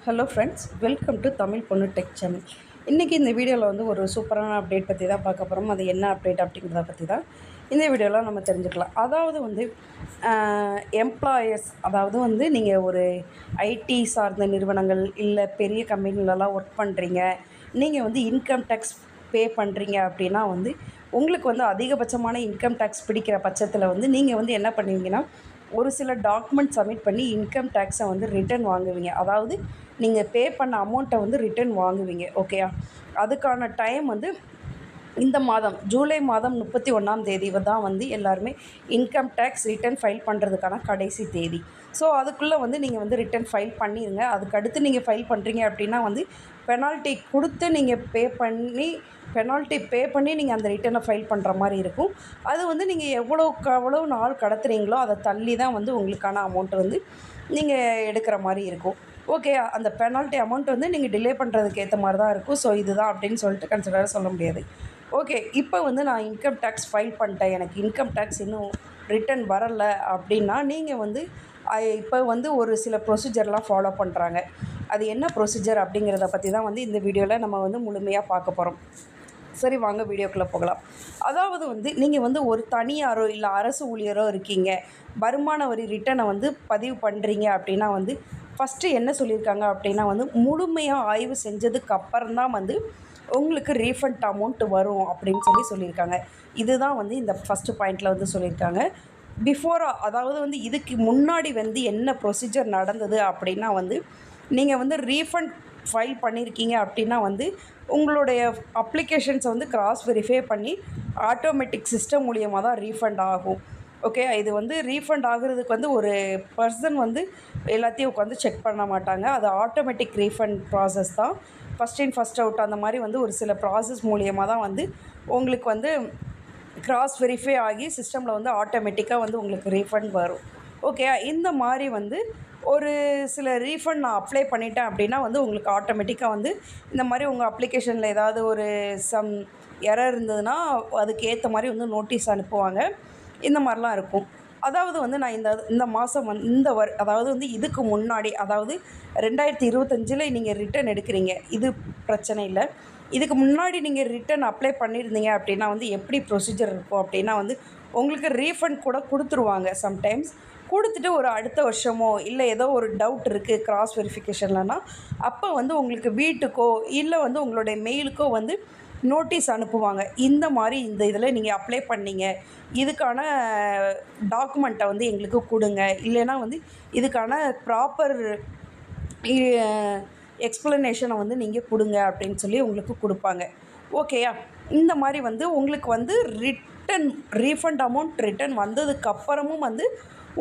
Hello friends, welcome to Tamil பொண்ணு tech channel. இன்றைக்கி இந்த வீடியோவில் வந்து ஒரு சூப்பரான அப்டேட் பற்றி தான் பார்க்க போகிறோம். அது என்ன அப்டேட் அப்படிங்கிறத பற்றி தான் இந்த வீடியோவில் நம்ம தெரிஞ்சுக்கலாம். அதாவது வந்து எம்ப்ளாயர்ஸ், அதாவது வந்து நீங்கள் ஒரு ஐடி சார்ந்த நிறுவனங்கள் இல்லை பெரிய கம்பெனிலலாம் ஒர்க் பண்ணுறீங்க, நீங்கள் வந்து இன்கம் டேக்ஸ் பே பண்ணுறீங்க அப்படின்னா வந்து உங்களுக்கு வந்து அதிகபட்சமான இன்கம் டேக்ஸ் பிடிக்கிற பட்சத்தில் வந்து நீங்கள் வந்து என்ன பண்ணுவீங்கன்னா, ஒரு சில டாக்குமெண்ட் சப்மிட் பண்ணி இன்கம் டேக்ஸை வந்து ரிட்டர்ன் வாங்குவீங்க. அதாவது நீங்கள் பே பண்ண அமௌண்ட்டை வந்து ரிட்டர்ன் வாங்குவீங்க. ஓகேயா? அதுக்கான டைம் வந்து இந்த மாதம் ஜூலை மாதம் 31ஆம் தேதி தான் வந்து எல்லாருமே இன்கம் டேக்ஸ் ரிட்டர்ன் ஃபைல் பண்ணுறதுக்கான கடைசி தேதி. ஸோ அதுக்குள்ளே வந்து நீங்கள் வந்து ரிட்டர்ன் ஃபைல் பண்ணிடுங்க. அதுக்கடுத்து நீங்கள் ஃபைல் பண்ணுறீங்க அப்படின்னா வந்து பெனால்ட்டி கொடுத்து நீங்கள் பெனால்ட்டி பே பண்ணி நீங்கள் அந்த ரிட்டர்னை ஃபைல் பண்ணுற மாதிரி இருக்கும். அது வந்து நீங்கள் எவ்வளோ நாள் கடத்துறீங்களோ அதை தள்ளி தான் வந்து உங்களுக்கான அமௌண்ட் வந்து நீங்கள் எடுக்கிற மாதிரி இருக்கும். ஓகே, அந்த பெனால்ட்டி அமௌண்ட் வந்து நீங்கள் டிலே பண்ணுறதுக்கு ஏற்ற மாதிரி தான் இருக்கும். ஸோ இதுதான் அப்படின்னு சொல்லிட்டு கன்சிடராக சொல்ல முடியாது. ஓகே, இப்போ வந்து நான் இன்கம் டேக்ஸ் ஃபைல் பண்ணிட்டேன், எனக்கு இன்கம் டேக்ஸ் இன்னும் ரிட்டர்ன் வரலை அப்படின்னா நீங்கள் வந்து இப்போ வந்து ஒரு சில ப்ரொசீஜர்லாம் ஃபாலோ பண்ணுறாங்க. அது என்ன ப்ரொசீஜர் அப்படிங்கிறத பற்றி தான் வந்து இந்த வீடியோவில் நம்ம வந்து முழுமையாக பார்க்க போகிறோம். சரி, வாங்க வீடியோக்குள்ளே போகலாம். அதாவது வந்து நீங்கள் வந்து ஒரு தனியாரோ இல்லை அரசு ஊழியரோ இருக்கீங்க, வருமான வரி ரிட்டனை வந்து பதிவு பண்ணுறீங்க அப்படின்னா வந்து ஃபஸ்ட்டு என்ன சொல்லியிருக்காங்க அப்படின்னா வந்து முழுமையாக ஆய்வு செஞ்சதுக்கு அப்புறம் தான் வந்து உங்களுக்கு ரீஃபண்ட் அமௌண்ட் வரும் அப்படின்னு சொல்லியிருக்காங்க. இதுதான் வந்து இந்த ஃபஸ்ட்டு பாயிண்டில் வந்து சொல்லியிருக்காங்க. அதாவது வந்து இதுக்கு முன்னாடி வந்து என்ன ப்ரொசீஜர் நடந்தது அப்படின்னா வந்து நீங்கள் வந்து ரீஃபண்ட் ஃபைல் பண்ணியிருக்கீங்க அப்படின்னா வந்து உங்களுடைய அப்ளிகேஷன்ஸை வந்து கிராஸ் வெரிஃபை பண்ணி ஆட்டோமேட்டிக் சிஸ்டம் மூலியமாக தான் ரீஃபண்ட் ஆகும். ஓகே, இது வந்து ரீஃபண்ட் ஆகுறதுக்கு வந்து ஒரு பர்சன் வந்து எல்லாத்தையும் உட்காந்து செக் பண்ண மாட்டாங்க. அது ஆட்டோமேட்டிக் ரீஃபண்ட் ப்ராசஸ் தான். ஃபஸ்ட் இன் ஃபஸ்ட் அவுட் அந்த மாதிரி வந்து ஒரு சில ப்ராசஸ் மூலியமாக தான் வந்து உங்களுக்கு வந்து கிராஸ் வெரிஃபை ஆகி சிஸ்டமில் வந்து ஆட்டோமேட்டிக்காக வந்து உங்களுக்கு ரீஃபண்ட் வரும். ஓகே, இந்த மாதிரி வந்து ஒரு சில ரீஃபண்ட் நான் அப்ளை பண்ணிட்டேன் அப்படின்னா வந்து உங்களுக்கு ஆட்டோமேட்டிக்காக வந்து இந்த மாதிரி உங்கள் அப்ளிகேஷனில் ஏதாவது ஒரு சம் எரர் இருந்ததுன்னா அதுக்கு ஏற்ற மாதிரி வந்து நோட்டீஸ் அனுப்புவாங்க. இந்த மாதிரிலாம் இருக்கும். அதாவது வந்து நான் இந்த மாதம் அதாவது வந்து இதுக்கு முன்னாடி, அதாவது 2025 நீங்கள் ரிட்டர்ன் எடுக்கிறீங்க, இது பிரச்சனை இல்லை. இதுக்கு முன்னாடி நீங்கள் ரிட்டர்ன் அப்ளை பண்ணியிருந்தீங்க அப்படின்னா வந்து எப்படி ப்ரொசீஜர் இருக்கும் அப்படின்னா வந்து உங்களுக்கு ரீஃபண்ட் கூட கொடுத்துருவாங்க. சம்டைம்ஸ் கொடுத்துட்டு ஒரு அடுத்த வருஷமோ இல்லை ஏதோ ஒரு டவுட் இருக்குது கிராஸ் வெரிஃபிகேஷன்லனா அப்போ வந்து உங்களுக்கு வீட்டுக்கோ இல்லை வந்து உங்களுடைய மெயிலுக்கோ வந்து நோட்டீஸ் அனுப்புவாங்க. இந்த மாதிரி இந்த இதில் நீங்கள் அப்ளை பண்ணீங்க, இதுக்கான டாக்குமெண்ட்டை வந்து எங்களுக்கு கொடுங்க, இல்லைன்னா வந்து இதுக்கான ப்ராப்பர் எக்ஸ்ப்ளனேஷனை வந்து நீங்கள் கொடுங்க அப்படின்னு சொல்லி உங்களுக்கு கொடுப்பாங்க. ஓகேயா? இந்த மாதிரி வந்து உங்களுக்கு வந்து ரீஃபண்ட் அமௌண்ட் ரிட்டர்ன் வந்ததுக்கப்புறமும் வந்து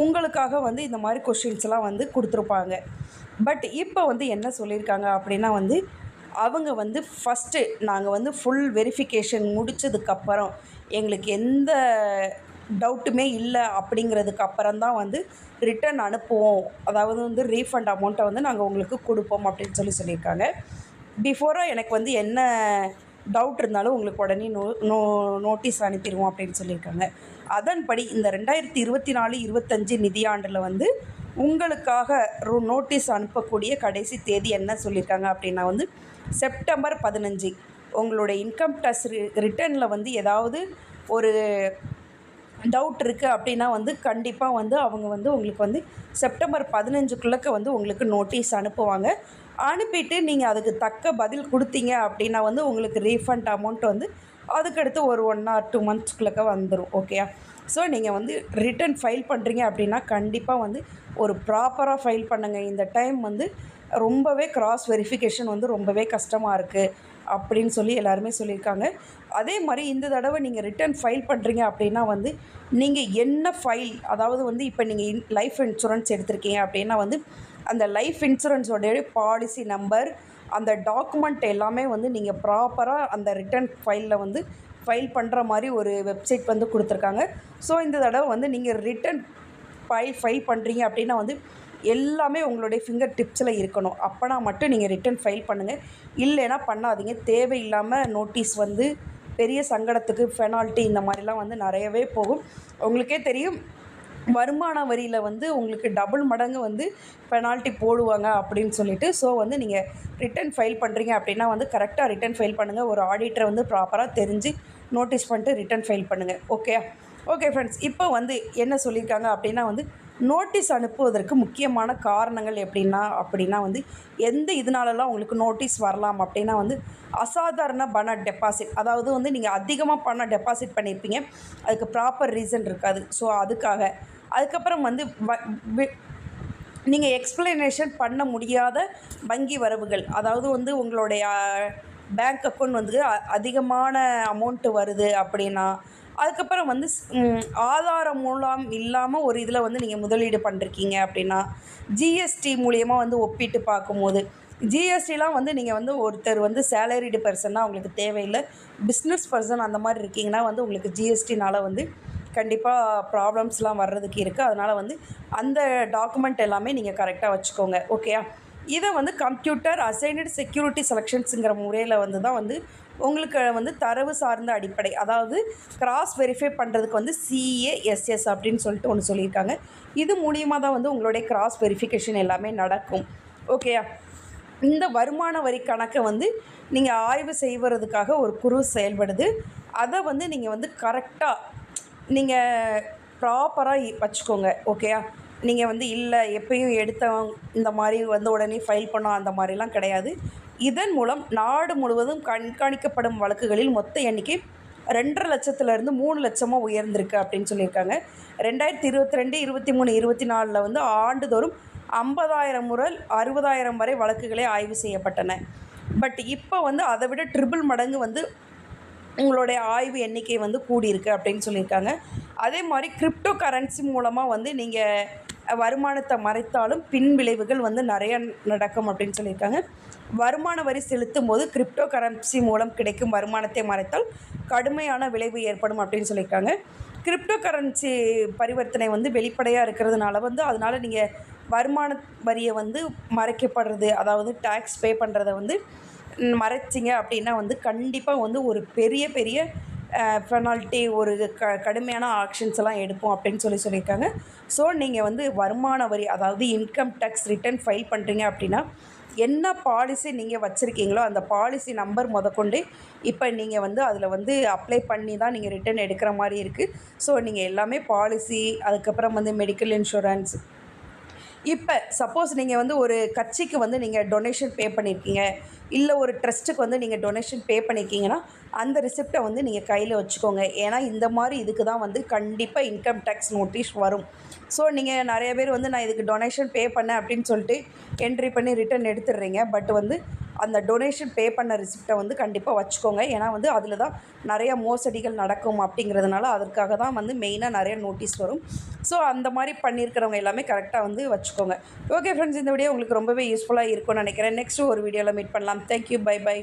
உங்களுக்காக வந்து இந்த மாதிரி கொஷின்ஸ்லாம் வந்து கொடுத்துருப்பாங்க. பட் இப்போ வந்து என்ன சொல்லியிருக்காங்க அப்படின்னா வந்து அவங்க வந்து ஃபஸ்ட்டு நாங்கள் வந்து ஃபுல் வெரிஃபிகேஷன் முடித்ததுக்கப்புறம் எங்களுக்கு எந்த டவுட்டுமே இல்லை அப்படிங்கிறதுக்கு அப்புறம் தான் வந்து ரிட்டர்ன் அனுப்புவோம், அதாவது வந்து ரீஃபண்ட் அமௌண்ட்டை வந்து நாங்கள் உங்களுக்கு கொடுப்போம் அப்படின்னு சொல்லியிருக்காங்க. பிஃபோராக எனக்கு வந்து என்ன டவுட் இருந்தாலும் உங்களுக்கு உடனே நோட்டீஸ் அனுப்பிடுவோம் அப்படின்னு சொல்லியிருக்காங்க. அதன்படி இந்த 2024-25 நிதியாண்டில் வந்து உங்களுக்காக நோட்டீஸ் அனுப்பக்கூடிய கடைசி தேதி என்ன சொல்லியிருக்காங்க அப்படின்னா வந்து செப்டம்பர் 15. உங்களுடைய இன்கம் டேக்ஸ் ரிட்டர்னில் வந்து ஏதாவது ஒரு டவுட் இருக்குது அப்படின்னா வந்து கண்டிப்பாக வந்து அவங்க வந்து உங்களுக்கு வந்து செப்டம்பர் 15க்குள்ளே வந்து உங்களுக்கு நோட்டீஸ் அனுப்புவாங்க. அனுப்பிட்டு நீங்கள் அதுக்கு தக்க பதில் கொடுத்தீங்க அப்படின்னா வந்து உங்களுக்கு ரீஃபண்ட் அமௌண்ட் வந்து அதுக்கடுத்து ஒரு 1 or 2 monthsக்குள்ளே வந்துடும். ஓகேயா? ஸோ நீங்கள் வந்து ரிட்டர்ன் ஃபைல் பண்ணுறீங்க அப்படின்னா கண்டிப்பாக வந்து ஒரு ப்ராப்பராக ஃபைல் பண்ணுங்கள். இந்த டைம் வந்து ரொம்பவே கிராஸ் வெரிஃபிகேஷன் வந்து ரொம்பவே கஷ்டமாக இருக்குது அப்படின்னு சொல்லி எல்லாருமே சொல்லியிருக்காங்க. அதே மாதிரி இந்த தடவை நீங்கள் ரிட்டர்ன் ஃபைல் பண்ணுறீங்க அப்படின்னா வந்து நீங்கள் என்ன ஃபைல், அதாவது வந்து இப்போ நீங்கள் லைஃப் இன்சூரன்ஸ் எடுத்திருக்கீங்க அப்படின்னா வந்து அந்த லைஃப் இன்சூரன்ஸோடைய பாலிசி நம்பர், அந்த டாக்குமெண்ட் எல்லாமே வந்து நீங்கள் ப்ராப்பராக அந்த ரிட்டர்ன் ஃபைலில் வந்து ஃபைல் பண்ணுற மாதிரி ஒரு வெப்சைட் வந்து கொடுத்துருக்காங்க. ஸோ இந்த தடவை வந்து நீங்கள் ரிட்டர்ன் ஃபைல் பண்ணுறீங்க அப்படின்னா வந்து எல்லாமே உங்களுடைய ஃபிங்கர் டிப்ஸில் இருக்கணும். அப்போனா மட்டும் நீங்கள் ரிட்டர்ன் ஃபைல் பண்ணுங்கள், இல்லைன்னா பண்ணாதீங்க. தேவையில்லாமல் நோட்டீஸ் வந்து பெரிய சங்கடத்துக்கு பெனால்ட்டி இந்த மாதிரிலாம் வந்து நிறையவே போகும். உங்களுக்கே தெரியும், வருமான வரியில் வந்து உங்களுக்கு டபுள் மடங்கு வந்து பெனால்ட்டி போடுவாங்க அப்படின்னு சொல்லிட்டு. ஸோ வந்து நீங்கள் ரிட்டர்ன் ஃபைல் பண்ணுறீங்க அப்படின்னா வந்து கரெக்டாக ரிட்டர்ன் ஃபைல் பண்ணுங்கள். ஒரு ஆடிட்டரை வந்து ப்ராப்பராக தெரிஞ்சு நோட்டீஸ் பண்ணிட்டு ரிட்டர்ன் ஃபைல் பண்ணுங்கள். ஓகே ஃப்ரெண்ட்ஸ், இப்போ வந்து என்ன சொல்லியிருக்காங்க அப்படின்னா வந்து நோட்டீஸ் அனுப்புவதற்கு முக்கியமான காரணங்கள் அப்படின்னா வந்து எந்த இதனாலலாம் உங்களுக்கு நோட்டீஸ் வரலாம் அப்படின்னா வந்து அசாதாரண பண டெபாசிட், அதாவது வந்து நீங்கள் அதிகமாக பணம் டெபாசிட் பண்ணியிருப்பீங்க, அதுக்கு ப்ராப்பர் ரீசன் இருக்காது. ஸோ அதுக்கப்புறம் வந்து நீங்கள் எக்ஸ்ப்ளனேஷன் பண்ண முடியாத வங்கி வரவுகள், அதாவது வந்து உங்களுடைய பேங்க் அக்கௌண்ட் வந்து அதிகமான அமௌண்ட்டு வருது அப்படின்னா, அதுக்கப்புறம் வந்து ஆதாரம் மூலம் இல்லாமல் ஒரு இதில் வந்து நீங்கள் முதலீடு பண்ணிருக்கீங்க அப்படின்னா, ஜிஎஸ்டி மூலியமா வந்து ஒப்பிட்டு பார்க்கும்போது, ஜிஎஸ்டிலாம் வந்து நீங்கள் வந்து ஒருத்தர் வந்து சேலரிடு பர்சன்னா உங்களுக்கு தேவையில்லை. பிஸ்னஸ் பர்சன் அந்த மாதிரி இருக்கீங்கன்னா வந்து உங்களுக்கு ஜிஎஸ்டினால் வந்து கண்டிப்பாக ப்ராப்ளம்ஸ்லாம் வர்றதுக்கு இருக்குது. அதனால் வந்து அந்த டாக்குமெண்ட் எல்லாமே நீங்கள் கரெக்டாக வச்சுக்கோங்க. ஓகேயா? இதை வந்து கம்ப்யூட்டர் அசைன்டு செக்யூரிட்டி செலெக்ஷன்ஸுங்கிற முறையில் வந்து தான் வந்து உங்களுக்கு வந்து தரவு சார்ந்த அடிப்படை, அதாவது கிராஸ் வெரிஃபை பண்ணுறதுக்கு வந்து CASS அப்படின்னு சொல்லிட்டு ஒன்று சொல்லியிருக்காங்க. இது மூலியமாக தான் வந்து உங்களுடைய கிராஸ் வெரிஃபிகேஷன் எல்லாமே நடக்கும். ஓகேயா? இந்த வருமான வரி கணக்கை வந்து நீங்கள் ஆய்வு செய்வதற்காக ஒரு குழு செயல்படுது. அதை வந்து நீங்கள் வந்து கரெக்டாக நீங்கள் ப்ராப்பராக வச்சுக்கோங்க. ஓகேயா? நீங்கள் வந்து இல்லை எப்பயும் எடுத்தோம் இந்த மாதிரி வந்து உடனே ஃபைல் பண்ணோம் அந்த மாதிரிலாம் கிடையாது. இதன் மூலம் நாடு முழுவதும் கண்காணிக்கப்படும் வழக்குகளில் மொத்த எண்ணிக்கை 2.5 லட்சத்துலேருந்து 3 லட்சமாக உயர்ந்திருக்கு அப்படின்னு சொல்லியிருக்காங்க. 2022, 23, 24 வந்து ஆண்டுதோறும் 50,000 முதல் 60,000 வரை வழக்குகளே ஆய்வு செய்யப்பட்டன. பட் இப்போ வந்து அதை விட ட்ரிபிள் மடங்கு வந்து உங்களுடைய ஆய்வு எண்ணிக்கை வந்து கூடியிருக்கு அப்படின்னு சொல்லியிருக்காங்க. அதே மாதிரி கிரிப்டோ கரன்சி மூலமாக வந்து நீங்கள் வருமானத்தை மறைத்தாலும் பின் விளைவுகள் வந்து நிறைய நடக்கும் அப்படின்னு சொல்லியிருக்காங்க. வருமான வரி செலுத்தும் போது கிரிப்டோ கரன்சி மூலம் கிடைக்கும் வருமானத்தை மறைத்தால் கடுமையான விளைவு ஏற்படும் அப்படின்னு சொல்லியிருக்காங்க. கிரிப்டோ கரன்சி பரிவர்த்தனை வந்து வெளிப்படையாக இருக்கிறதுனால வந்து அதனால் நீங்கள் வருமான வரியை வந்து மறைக்கப்படுறது, அதாவது டேக்ஸ் பே பண்ணுறதை வந்து மறைச்சிங்க அப்படின்னா வந்து கண்டிப்பாக வந்து ஒரு பெரிய பெரிய பெனால்ட்டி, ஒரு கடுமையான ஆக்ஷன்ஸ் எல்லாம் எடுப்போம் அப்படின்னு சொல்லியிருக்காங்க. ஸோ நீங்கள் வந்து வருமான வரி, அதாவது இன்கம் டேக்ஸ் ரிட்டர்ன் ஃபைல் பண்ணுறீங்க அப்படின்னா என்ன பாலிசி நீங்கள் வச்சுருக்கீங்களோ அந்த பாலிசி நம்பர் முதற்கொண்டு இப்போ நீங்கள் வந்து அதில் வந்து அப்ளை பண்ணி தான் நீங்கள் ரிட்டர்ன் எடுக்கிற மாதிரி இருக்குது. ஸோ நீங்கள் எல்லாமே பாலிசி, அதுக்கப்புறம் வந்து மெடிக்கல் இன்சூரன்ஸ். இப்போ சப்போஸ் நீங்கள் வந்து ஒரு கட்சிக்கு வந்து நீங்கள் டொனேஷன் பே பண்ணியிருக்கீங்க, இல்லை ஒரு ட்ரஸ்ட்டுக்கு வந்து நீங்கள் டொனேஷன் பே பண்ணியிருக்கீங்கன்னா அந்த ரிசிப்டை வந்து நீங்கள் கையில் வச்சுக்கோங்க. ஏன்னா இந்த மாதிரி இதுக்கு தான் வந்து கண்டிப்பாக இன்கம் டேக்ஸ் நோட்டீஸ் வரும். ஸோ நீங்கள் நிறைய பேர் வந்து நான் இதுக்கு டொனேஷன் பே பண்ணேன் அப்படின்னு சொல்லிட்டு என்ட்ரி பண்ணி ரிட்டர்ன் எடுத்துடுறீங்க. பட் வந்து அந்த டொனேஷன் பே பண்ண ரிசிப்டை வந்து கண்டிப்பாக வச்சுக்கோங்க. ஏன்னா வந்து அதில் தான் நிறையா மோசடிகள் நடக்கும் அப்படிங்கிறதுனால அதற்காக தான் வந்து மெயினாக நிறைய நோட்டீஸ் வரும். ஸோ அந்த மாதிரி பண்ணியிருக்கிறவங்க எல்லாமே கரெக்டாக வந்து வச்சுக்கோங்க. ஓகே ஃப்ரெண்ட்ஸ், இந்த வீடியோ உங்களுக்கு ரொம்பவே யூஸ்ஃபுல்லாக இருக்கும்னு நினைக்கிறேன். நெக்ஸ்ட்டு ஒரு வீடியோவில் மீட் பண்ணலாம். Thank you, bye by.